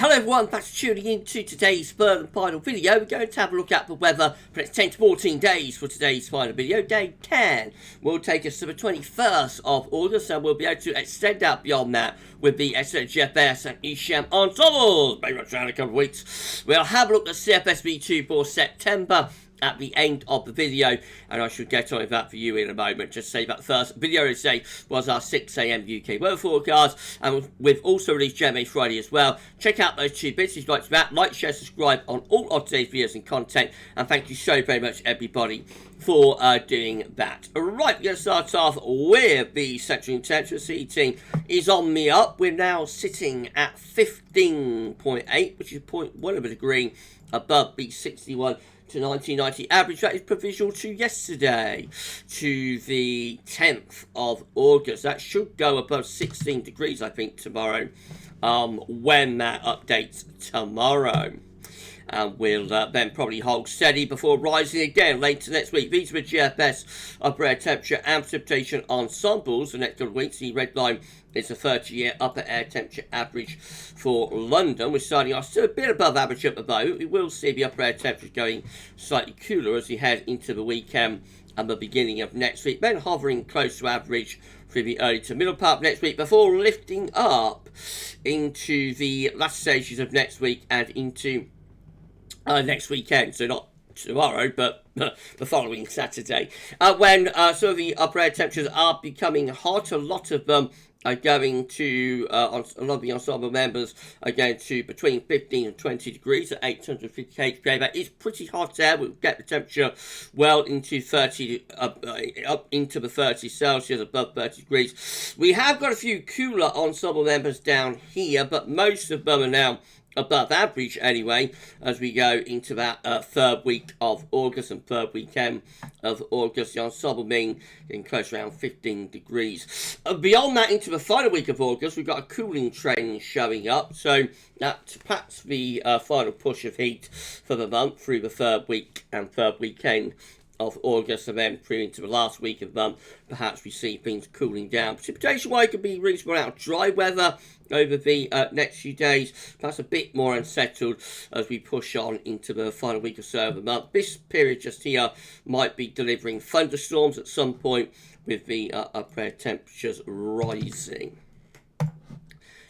Hello everyone, thanks for tuning in to today's third and final video. We're going to have a look at the weather for the next 10 to 14 days for today's final video. Day 10 will take us to the 21st of August, and we'll be able to extend out beyond that with the excellent GFS and ECM Ensembles. Very much around a couple of weeks. We'll have a look at CFS V2 for September at the end of the video, and I should get on with that for you in a moment. Just say that first video today was our 6 AM UK weather forecast, and we've also released GMA Friday as well. Check out those two bits if you'd like to that. Like, share, subscribe on all of today's videos and content, and thank you so very much everybody for doing that. Alright, we're going to start off with the central temperature. Heating is on the up. We're now sitting at 15.8, which is 0.1 of a degree above the 61 to 1990 average. That is provisional to yesterday, to the 10th of August. That should go above 16 degrees, I think, tomorrow, when that updates tomorrow. And we'll then probably hold steady before rising again later next week. These are the GFS upper air temperature and precipitation ensembles the next couple of weeks. The red line is a 30-year upper air temperature average for London. We're starting off still a bit above average at the moment. We will see the upper air temperature going slightly cooler as we head into the weekend and the beginning of next week. Then hovering close to average through the early to middle part of next week before lifting up into the last stages of next week and into next weekend, so not tomorrow, but the following Saturday, when some of the upper air temperatures are becoming hot. A lot of them are going to, a lot of the ensemble members are going to between 15 and 20 degrees at 850 kpa. That is pretty hot air. We'll get the temperature well into 30, up into the 30 Celsius, above 30 degrees. We have got a few cooler ensemble members down here, but most of them are now above average anyway, as we go into that third week of August and third weekend of August. The ensemble being getting close around 15 degrees. Beyond that, into the final week of August, we've got a cooling trend showing up, so that perhaps the final push of heat for the month through the third week and third weekend of August, and then through into the last week of the month, perhaps we see things cooling down. Precipitation-wise, could be reasonable out dry weather over the next few days, perhaps a bit more unsettled as we push on into the final week or so of the month. This period just here might be delivering thunderstorms at some point with the upper air temperatures rising.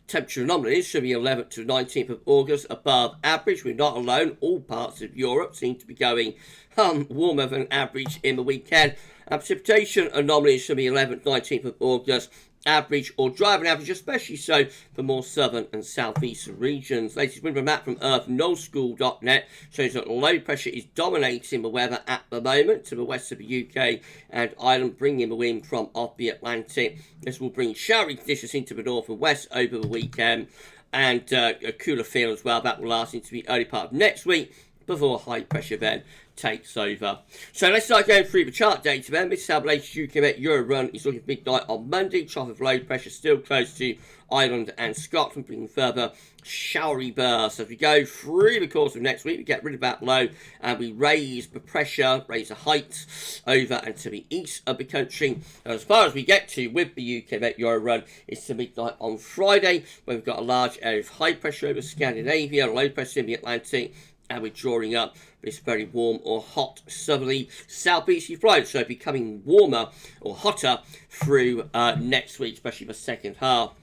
Temperature anomalies should be 11th to 19th of August above average. We're not alone. All parts of Europe seem to be going warmer than average in the weekend. And precipitation anomalies should be 11th, 19th of August average or drier than average, especially so for more southern and southeastern regions. Latest Windflow Map from earthnullschool.net shows that low pressure is dominating the weather at the moment to the west of the UK and Ireland, bringing the wind from off the Atlantic. This will bring showery conditions into the north and west over the weekend, and a cooler feel as well. That will last into the early part of next week before high pressure then takes over. So let's start going through the chart data then. This is how the latest UK Met Euro run is looking midnight on Monday. Trough of low pressure still close to Ireland and Scotland, bringing further showery bursts. As we go through the course of next week, we get rid of that low and we raise the pressure, raise the heights over and to the east of the country. As far as we get to with the UK Met Euro run is to midnight on Friday, where we've got a large area of high pressure over Scandinavia, low pressure in the Atlantic, and we're drawing up this very warm or hot southerly southeasterly flow, so becoming warmer or hotter through next week, especially the second half.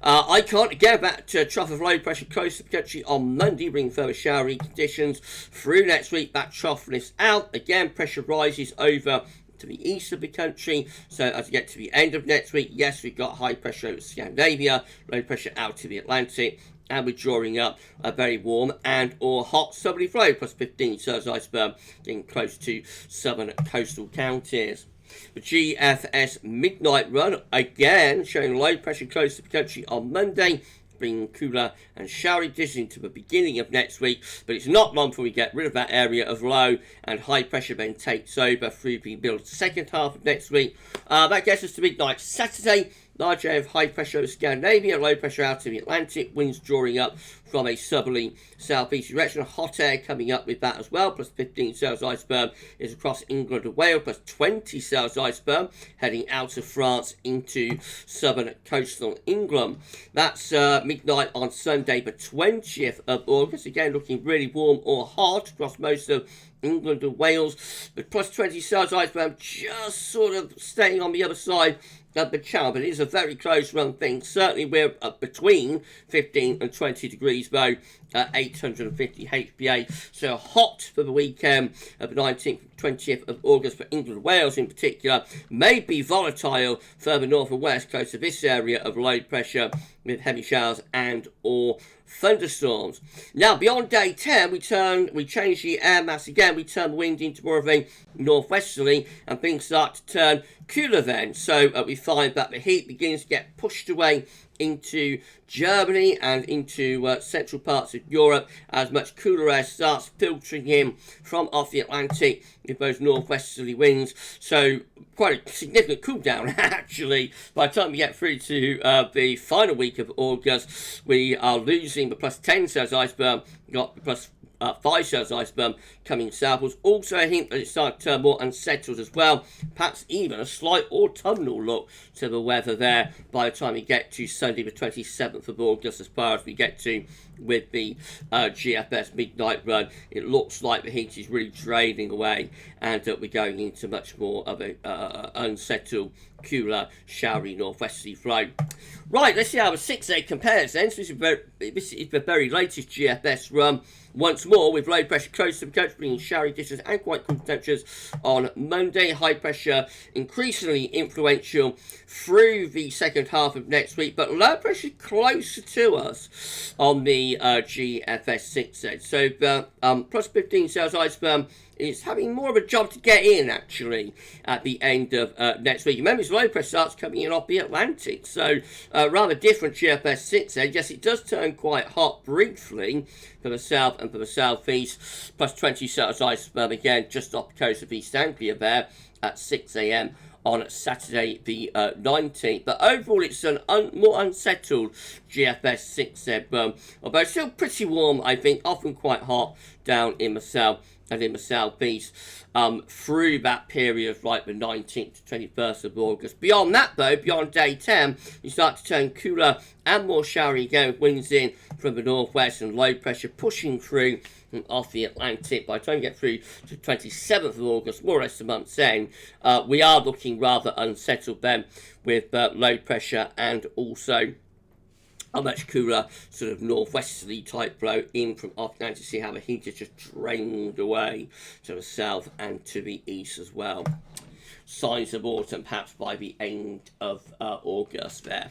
Icon, again, back to trough of low pressure close to the country on Monday, bringing further showery conditions through next week. That trough lifts out. Again, pressure rises over to the east of the country, so as we get to the end of next week, yes, we've got high pressure over Scandinavia, low pressure out to the Atlantic, and we're drawing up a very warm and or hot southerly flow, plus 15 Celsius iceberg, getting close to southern coastal counties. The GFS midnight run, again, showing low pressure close to the country on Monday, bringing cooler and showery conditions into the beginning of next week, but it's not long before we get rid of that area of low and high pressure then takes over through the middle second half of next week. That gets us to midnight Saturday, large area of high pressure over Scandinavia, low pressure out of the Atlantic, winds drawing up from a southerly southeast direction. Hot air coming up with that as well. Plus 15 cells iceberg is across England and Wales. Plus 20 cells iceberg heading out of France into southern coastal England. That's midnight on Sunday, the 20th of August. Again, looking really warm or hot across most of England and Wales, but plus 20 cells iceberg just sort of staying on the other side of the channel, but it is a very close run thing. Certainly we're between 15 and 20 degrees though, 850 HPA, so hot for the weekend of the 19th 20th of August for England and Wales in particular. May be volatile further north and west close to this area of low pressure with heavy showers and or thunderstorms. Now beyond day 10 we change the air mass again. We turn the wind into more of a northwesterly and things start to turn cooler then. So we find that the heat begins to get pushed away into Germany and into central parts of Europe as much cooler air starts filtering in from off the Atlantic with those northwesterly winds. So quite a significant cool down actually. By the time we get through to the final week of August, we are losing the plus 10 cells iceberg, got the plus 5 cells iceberg coming southwards. Also a hint that it's starting to turn more unsettled as well. Perhaps even a slight autumnal look to the weather there by the time we get to Sunday the 27th of August, as far as we get to with the GFS midnight run. It looks like the heat is really draining away and we're going into much more of a unsettled, cooler, showery northwesterly flow. Right, let's see how the 6A compares then. So this is the very latest GFS run. Once more, with low pressure close to the coast, bringing showery conditions and quite cool temperatures on Monday. High pressure increasingly influential through the second half of next week, but low pressure closer to us on the GFS 6A. So the plus 15 cells iceberg is having more of a job to get in actually at the end of next week. Remember, this low pressure starts coming in off the Atlantic, so rather different GFS 6A. Yes, it does turn quite hot briefly for the south and for the southeast. Plus 20 cells iceberg again just off the coast of East Anglia there at 6 a.m. on Saturday the 19th. But overall, it's an more unsettled GFS 6A, although still pretty warm, I think, often quite hot down in the south and in the southeast through that period of like the 19th to 21st of August. Beyond that though, beyond day 10, you start to turn cooler and more showery again with winds in from the northwest and low pressure pushing through off the Atlantic. By the time you get through to 27th of August, more or less a month's end, we are looking rather unsettled then with low pressure and also a much cooler sort of northwesterly type flow in from off now to see how the heat is just drained away to the south and to the east as well. Signs of autumn perhaps by the end of August there.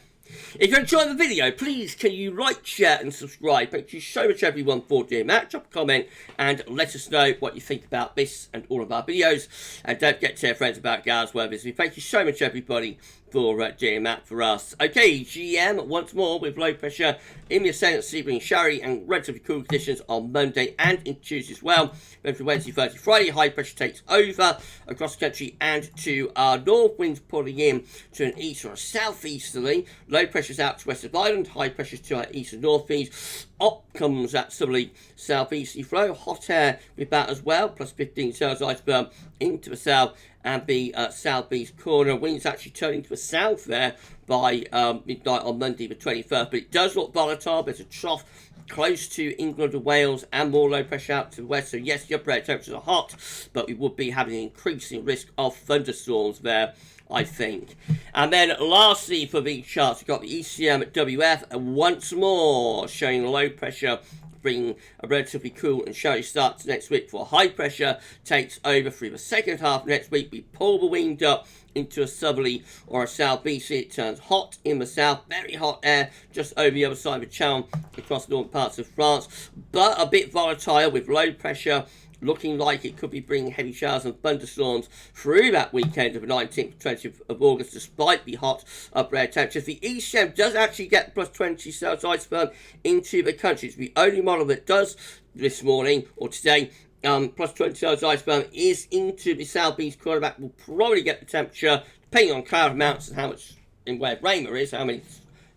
If you enjoyed the video, please can you like, share and subscribe. Thank you so much everyone for doing that. Drop a comment and let us know what you think about this and all of our videos. And don't forget to tell your friends about GavsWeatherVids. Thank you so much everybody for doing that for us. Okay, GM once more with low pressure in the ascendancy, bringing showery and relatively cool conditions on Monday and into Tuesday as well. Then for Wednesday, Thursday, Friday, high pressure takes over across the country and to our north, winds pulling in to an east or a southeasterly. Low pressures out to west of Ireland, high pressures to our east and northeast. Up comes that southerly southeasterly flow, hot air with that as well, plus 15 cells iceberg into the south and the southeast corner. Winds actually turning to the south there by midnight on Monday the 21st, but it does look volatile. There's a trough close to England and Wales and more low pressure out to the west. So yes, the upper air temperatures are hot, but we would be having an increasing risk of thunderstorms there, I think. And then lastly for the charts, we've got the ECM at WF and once more showing low pressure bringing a relatively cool and showery start to next week before high pressure takes over through the second half of next week. We pull the wind up into a southerly or a southeasterly. It turns hot in the south, very hot air just over the other side of the channel across northern parts of France, but a bit volatile with low pressure looking like it could be bringing heavy showers and thunderstorms through that weekend of the 19th to 20th of August, despite the hot upper air temperatures. The ECM does actually get plus 20 cells iceberg into the country. It's the only model that does this morning or today. Plus 20 cells iceberg is into the southeast corner. That will probably get the temperature, depending on cloud amounts and how much in where Raymer is, how many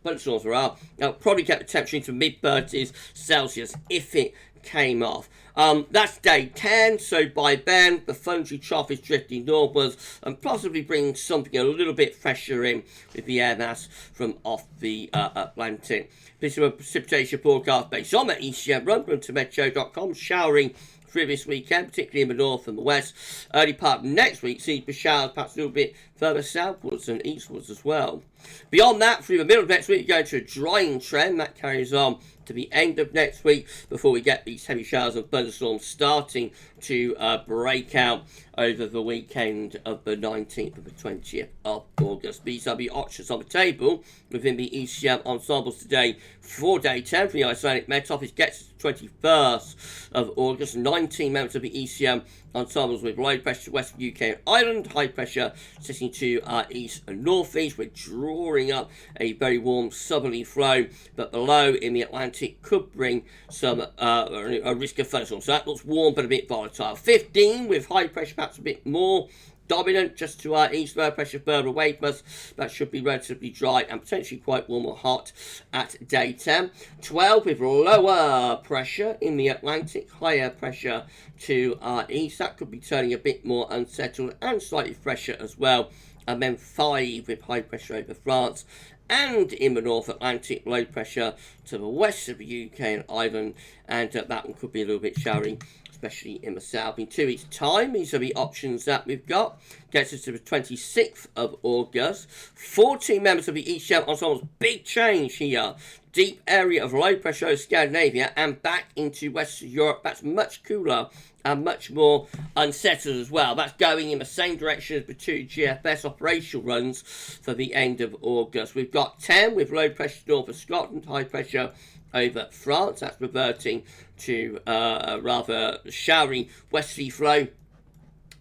thunderstorms there are. That'll probably get the temperature into mid-30s Celsius if it came off. That's day 10, so by then the thundery trough is drifting northwards and possibly bringing something a little bit fresher in with the air mass from off the Atlantic. This is a precipitation forecast based on the ECM run to meteo.com, showering through this weekend, particularly in the north and the west. Early part of next week sees the showers perhaps a little bit further southwards and eastwards as well. Beyond that, through the middle of next week, we're going to a drying trend that carries on to the end of next week before we get these heavy showers and thunderstorms starting to break out over the weekend of the 19th and the 20th of August. These are the options on the table within the ECM ensembles today for day 10 from the Icelandic Met Office. Gets to the 21st of August. 19 members of the ECM ensembles with low pressure to west of UK and Ireland, high pressure sitting to our east and northeast. We're drawing up a very warm southerly flow, but below in the Atlantic could bring some a risk of thunderstorms. So that looks warm but a bit volatile. 15 with high pressure perhaps a bit more dominant just to our east, low pressure further away from us. That should be relatively dry and potentially quite warm or hot at day 10. 12 with lower pressure in the Atlantic, higher pressure to our east. That could be turning a bit more unsettled and slightly fresher as well. And then 5 with high pressure over France. And in the North Atlantic, low pressure to the west of the UK and Ireland. And that one could be a little bit showery, especially in the south. In 2 weeks' time, these are the options that we've got. Gets us to the 26th of August. 14 members of the ECM ensembles. Big change here. Deep area of low pressure over Scandinavia and back into Western Europe. That's much cooler and much more unsettled as well. That's going in the same direction as the two GFS operational runs for the end of August. We've got 10 with low pressure north of Scotland, high pressure over France. That's reverting to a rather showery westerly flow.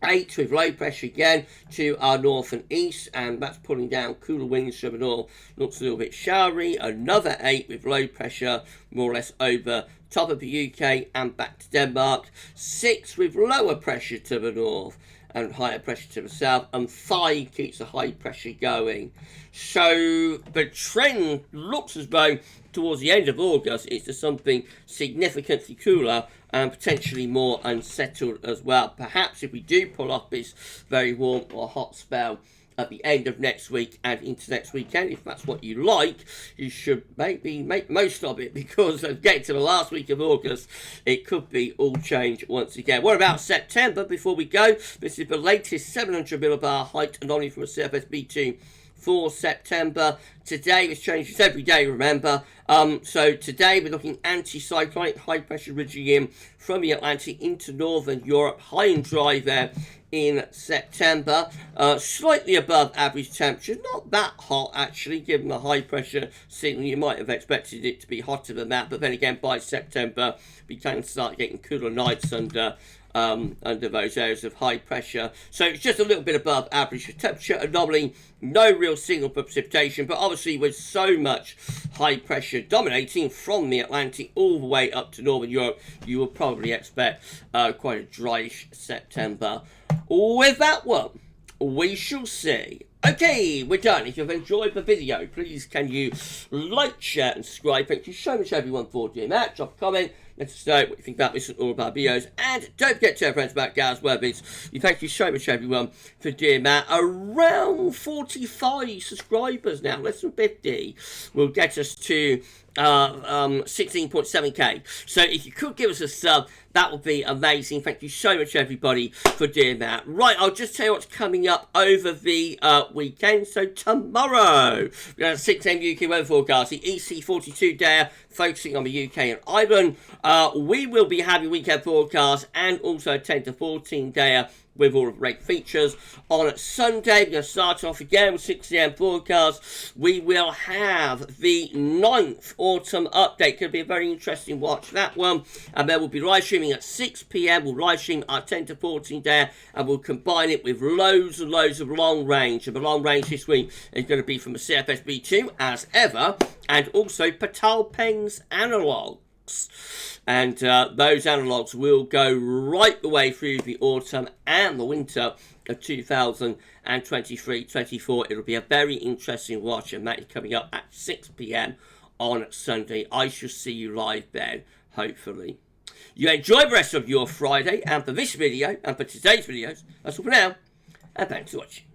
8 with low pressure again to our north and east, and that's pulling down cooler winds from the north. Looks a little bit showery. Another 8 with low pressure more or less over top of the UK and back to Denmark. 6 with lower pressure to the north and higher pressure to the south, and 5 keeps the high pressure going. So the trend looks as though towards the end of August it's to something significantly cooler and potentially more unsettled as well. Perhaps if we do pull off this very warm or hot spell at the end of next week and into next weekend, if that's what you like, you should maybe make most of it, because as getting to the last week of August, it could be all change once again. What about September? Before we go, this is the latest 700 millibar height anomaly from a CFS B2 for September. Today, this changes every day, remember. So today we're looking anti-cyclonic high pressure ridging in from the Atlantic into northern Europe, high and dry there in September. Slightly above average temperature, not that hot actually, given the high pressure signal. You might have expected it to be hotter than that, but then again by September we can start getting cooler nights under those areas of high pressure. So it's just a little bit above average temperature anomaly, no real signal for precipitation, but obviously with so much high pressure dominating from the Atlantic all the way up to northern Europe, you will probably expect quite a dryish September. With that one, we shall see. Okay, we're done. If you've enjoyed the video, please can you like, share and subscribe. Thank you so much everyone for doing that. Drop a comment, let us know what you think about this and all of our videos. And don't forget to tell friends about GavsWeatherVids. Thank you so much everyone for doing that. Around 45 subscribers now, less than 50, will get us to 16.7k. So if you could give us a sub, that would be amazing. Thank you so much everybody for doing that. Right, I'll just tell you what's coming up over the weekend. So tomorrow we're going to 6 AM UK weather forecast, the EC42 day focusing on the UK and Ireland. We will be having weekend forecast and also a 10 to 14 day with all of the reg features. On Sunday, we're going to start off again with 6 AM forecast. We will have the 9th autumn update. Could be a very interesting watch, that one. And then we'll be live streaming at 6 PM. We'll live stream our 10 to 14 day and we'll combine it with loads and loads of long range. And the long range this week is going to be from the CFS B2 as ever, and also Patal Peng's analogues. And those analogues will go right the way through the autumn and the winter of 2023-24. It'll be a very interesting watch, and that is coming up at 6 p.m. on Sunday. I shall see you live then, hopefully. You enjoy the rest of your Friday, and for this video, and for today's videos, that's all for now, and thanks for watching.